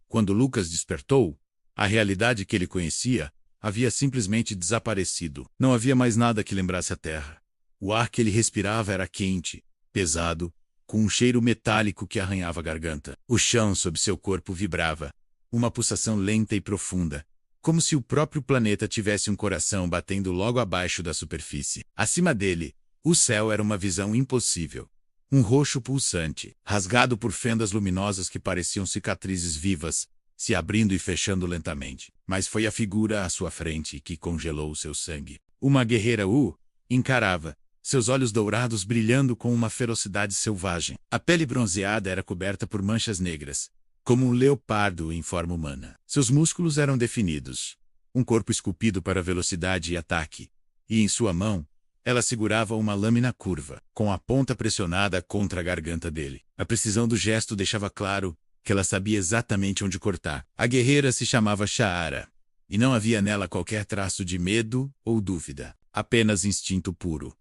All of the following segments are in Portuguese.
Quando Lucas despertou, a realidade que ele conhecia havia simplesmente desaparecido. Não havia mais nada que lembrasse a terra. O ar que ele respirava era quente, pesado, com um cheiro metálico que arranhava a garganta. O chão sob seu corpo vibrava, uma pulsação lenta e profunda, como se o próprio planeta tivesse um coração batendo logo abaixo da superfície. Acima dele, o céu era uma visão impossível. Um roxo pulsante, rasgado por fendas luminosas que pareciam cicatrizes vivas, se abrindo e fechando lentamente. Mas foi a figura à sua frente que congelou seu sangue. Uma guerreira o encarava, seus olhos dourados brilhando com uma ferocidade selvagem. A pele bronzeada era coberta por manchas negras, como um leopardo em forma humana. Seus músculos eram definidos, um corpo esculpido para velocidade e ataque, e em sua mão, ela segurava uma lâmina curva, com a ponta pressionada contra a garganta dele. A precisão do gesto deixava claro que ela sabia exatamente onde cortar. A guerreira se chamava Shahara, e não havia nela qualquer traço de medo ou dúvida, apenas instinto puro.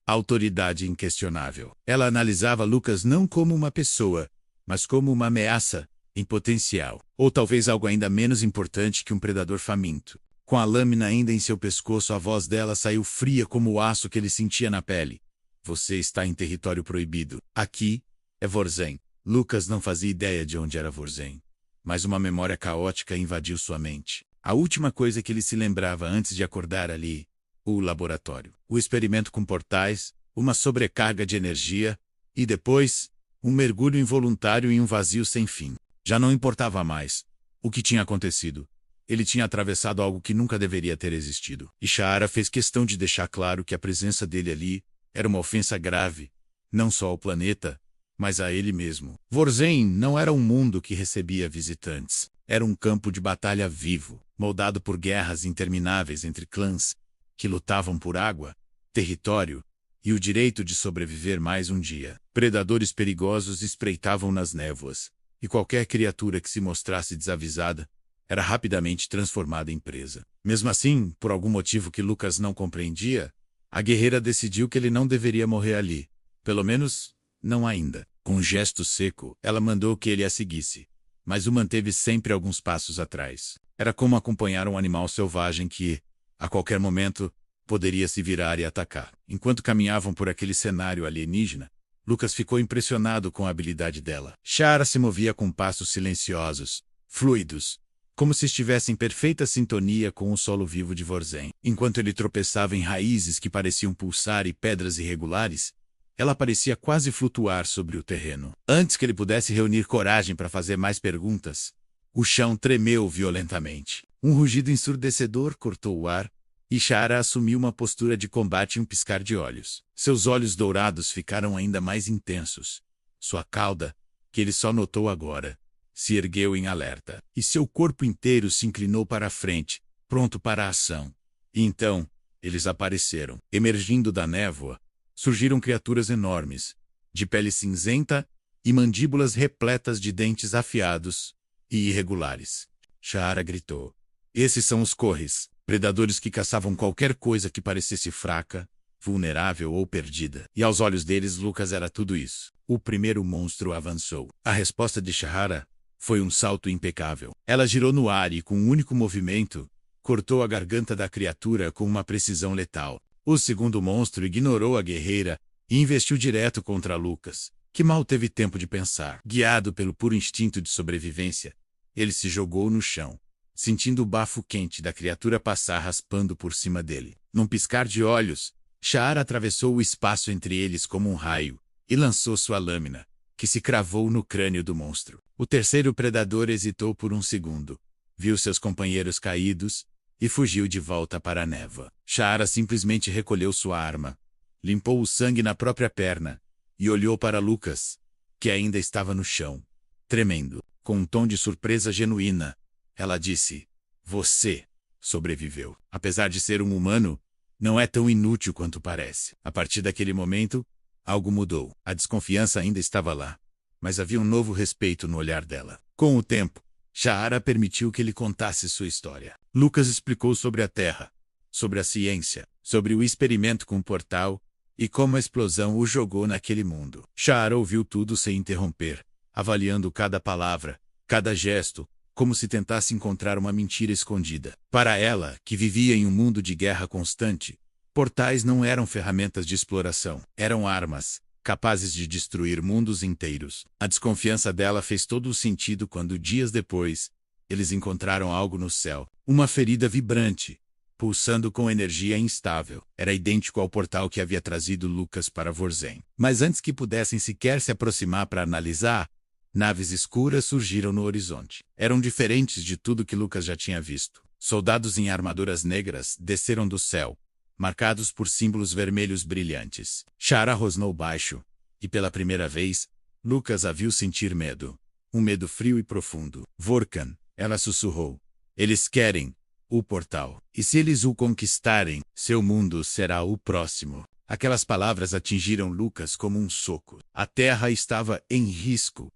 Autoridade inquestionável. Ela analisava Lucas não como uma pessoa, mas como uma ameaça em potencial, ou talvez algo ainda menos importante que um predador faminto. Com a lâmina ainda em seu pescoço, a voz dela saiu fria como o aço que ele sentia na pele. Você está em território proibido. Aqui é Vorzen. Lucas não fazia ideia de onde era Vorzen, mas uma memória caótica invadiu sua mente. A última coisa que ele se lembrava antes de acordar ali, o laboratório. O experimento com portais, uma sobrecarga de energia, e depois, um mergulho involuntário em um vazio sem fim. Já não importava mais o que tinha acontecido. Ele tinha atravessado algo que nunca deveria ter existido. E Shahara fez questão de deixar claro que a presença dele ali era uma ofensa grave, não só ao planeta, mas a ele mesmo. Vorzen não era um mundo que recebia visitantes. Era um campo de batalha vivo, moldado por guerras intermináveis entre clãs que lutavam por água, território e o direito de sobreviver mais um dia. Predadores perigosos espreitavam nas névoas, e qualquer criatura que se mostrasse desavisada era rapidamente transformada em presa. Mesmo assim, por algum motivo que Lucas não compreendia, a guerreira decidiu que ele não deveria morrer ali. Pelo menos, não ainda. Com um gesto seco, ela mandou que ele a seguisse, mas o manteve sempre alguns passos atrás. Era como acompanhar um animal selvagem que, a qualquer momento, poderia se virar e atacar. Enquanto caminhavam por aquele cenário alienígena, Lucas ficou impressionado com a habilidade dela. Shahara se movia com passos silenciosos, fluidos, como se estivesse em perfeita sintonia com o solo vivo de Vorzen. Enquanto ele tropeçava em raízes que pareciam pulsar e pedras irregulares, ela parecia quase flutuar sobre o terreno. Antes que ele pudesse reunir coragem para fazer mais perguntas, o chão tremeu violentamente. Um rugido ensurdecedor cortou o ar, e Shahara assumiu uma postura de combate em um piscar de olhos. Seus olhos dourados ficaram ainda mais intensos. Sua cauda, que ele só notou agora, se ergueu em alerta, e seu corpo inteiro se inclinou para a frente, pronto para a ação. E então, eles apareceram. Emergindo da névoa, surgiram criaturas enormes, de pele cinzenta e mandíbulas repletas de dentes afiados e irregulares. Shahara gritou. Esses são os Corres, predadores que caçavam qualquer coisa que parecesse fraca, vulnerável ou perdida. E aos olhos deles, Lucas era tudo isso. O primeiro monstro avançou. A resposta de Shahara foi um salto impecável. Ela girou no ar e, com um único movimento, cortou a garganta da criatura com uma precisão letal. O segundo monstro ignorou a guerreira e investiu direto contra Lucas, que mal teve tempo de pensar. Guiado pelo puro instinto de sobrevivência, ele se jogou no chão, sentindo o bafo quente da criatura passar raspando por cima dele. Num piscar de olhos, Shahara atravessou o espaço entre eles como um raio e lançou sua lâmina, que se cravou no crânio do monstro. O terceiro predador hesitou por um segundo, viu seus companheiros caídos e fugiu de volta para a névoa. Shahara simplesmente recolheu sua arma, limpou o sangue na própria perna e olhou para Lucas, que ainda estava no chão, tremendo. Com um tom de surpresa genuína, ela disse: Você sobreviveu. Apesar de ser um humano, não é tão inútil quanto parece. A partir daquele momento, algo mudou. A desconfiança ainda estava lá, mas havia um novo respeito no olhar dela. Com o tempo, Shahara permitiu que ele contasse sua história. Lucas explicou sobre a Terra, sobre a ciência, sobre o experimento com o portal e como a explosão o jogou naquele mundo. Shahara ouviu tudo sem interromper, avaliando cada palavra, cada gesto, como se tentasse encontrar uma mentira escondida. Para ela, que vivia em um mundo de guerra constante, portais não eram ferramentas de exploração, eram armas, capazes de destruir mundos inteiros. A desconfiança dela fez todo o sentido quando, dias depois, eles encontraram algo no céu. Uma ferida vibrante, pulsando com energia instável. Era idêntico ao portal que havia trazido Lucas para Vorzen. Mas antes que pudessem sequer se aproximar para analisar, naves escuras surgiram no horizonte. Eram diferentes de tudo que Lucas já tinha visto. Soldados em armaduras negras desceram do céu, marcados por símbolos vermelhos brilhantes. Shara rosnou baixo, e pela primeira vez, Lucas a viu sentir medo. Um medo frio e profundo. Vorkan, ela sussurrou. Eles querem o portal. E se eles o conquistarem, seu mundo será o próximo. Aquelas palavras atingiram Lucas como um soco. A terra estava em risco.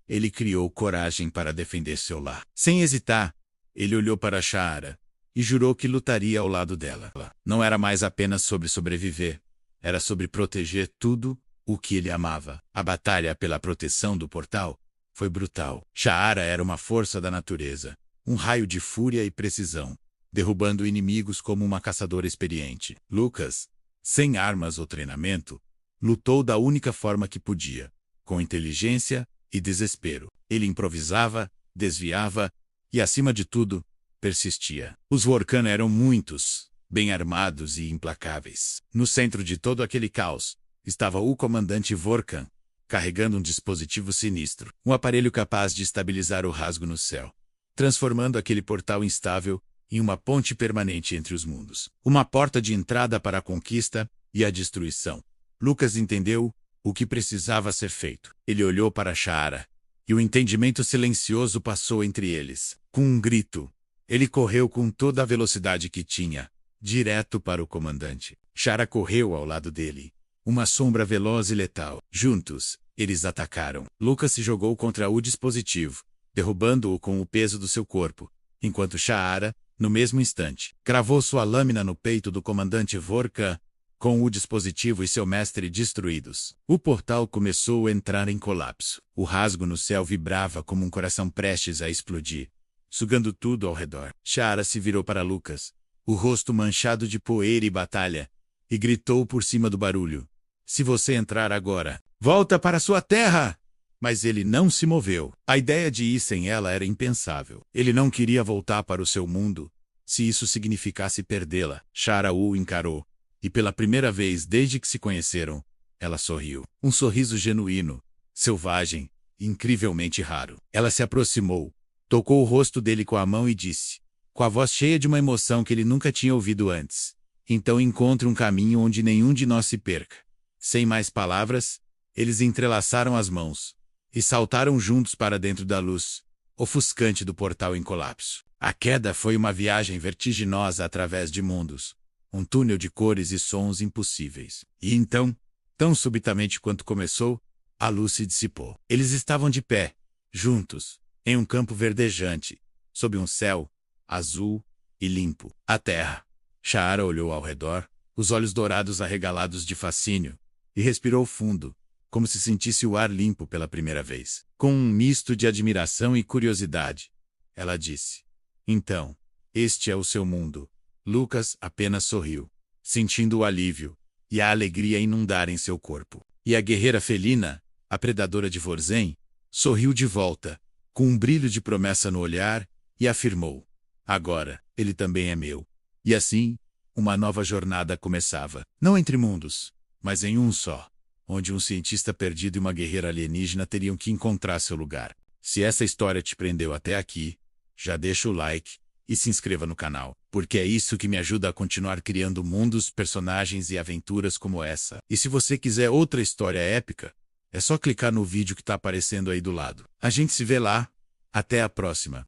Ele criou coragem para defender seu lar. Sem hesitar, ele olhou para Shara e jurou que lutaria ao lado dela. Não era mais apenas sobre sobreviver, era sobre proteger tudo o que ele amava. A batalha pela proteção do portal foi brutal. Shara era uma força da natureza, um raio de fúria e precisão, derrubando inimigos como uma caçadora experiente. Lucas, sem armas ou treinamento, lutou da única forma que podia, com inteligência e desespero. Ele improvisava, desviava e, acima de tudo, persistia. Os Vorkan eram muitos, bem armados e implacáveis. No centro de todo aquele caos, estava o comandante Vorkan, carregando um dispositivo sinistro, um aparelho capaz de estabilizar o rasgo no céu, transformando aquele portal instável em uma ponte permanente entre os mundos. Uma porta de entrada para a conquista e a destruição. Lucas entendeu o que precisava ser feito. Ele olhou para Shara, e o entendimento silencioso passou entre eles. Com um grito, ele correu com toda a velocidade que tinha, direto para o comandante. Shara correu ao lado dele, uma sombra veloz e letal. Juntos, eles atacaram. Lucas se jogou contra o dispositivo, derrubando-o com o peso do seu corpo, enquanto Shara, no mesmo instante, cravou sua lâmina no peito do comandante Vorkan, com o dispositivo e seu mestre destruídos. O portal começou a entrar em colapso. O rasgo no céu vibrava como um coração prestes a explodir, sugando tudo ao redor. Shara se virou para Lucas, o rosto manchado de poeira e batalha, e gritou por cima do barulho. Se você entrar agora, volta para sua terra! Mas ele não se moveu. A ideia de ir sem ela era impensável. Ele não queria voltar para o seu mundo, se isso significasse perdê-la. Shara o encarou. E pela primeira vez desde que se conheceram, ela sorriu. Um sorriso genuíno, selvagem, incrivelmente raro. Ela se aproximou, tocou o rosto dele com a mão e disse, com a voz cheia de uma emoção que ele nunca tinha ouvido antes: então encontre um caminho onde nenhum de nós se perca. Sem mais palavras, eles entrelaçaram as mãos e saltaram juntos para dentro da luz ofuscante do portal em colapso. A queda foi uma viagem vertiginosa através de mundos. Um túnel de cores e sons impossíveis. E então, tão subitamente quanto começou, a luz se dissipou. Eles estavam de pé, juntos, em um campo verdejante, sob um céu azul e limpo. A terra. Shara olhou ao redor, os olhos dourados arregalados de fascínio, e respirou fundo, como se sentisse o ar limpo pela primeira vez. Com um misto de admiração e curiosidade, ela disse: então, este é o seu mundo. Lucas apenas sorriu, sentindo o alívio e a alegria inundar em seu corpo. E a guerreira felina, a predadora de Vorzen, sorriu de volta, com um brilho de promessa no olhar, e afirmou: agora, ele também é meu. E assim, uma nova jornada começava. Não entre mundos, mas em um só, onde um cientista perdido e uma guerreira alienígena teriam que encontrar seu lugar. Se essa história te prendeu até aqui, já deixa o like e se inscreva no canal, porque é isso que me ajuda a continuar criando mundos, personagens e aventuras como essa. E se você quiser outra história épica, é só clicar no vídeo que está aparecendo aí do lado. A gente se vê lá. Até a próxima.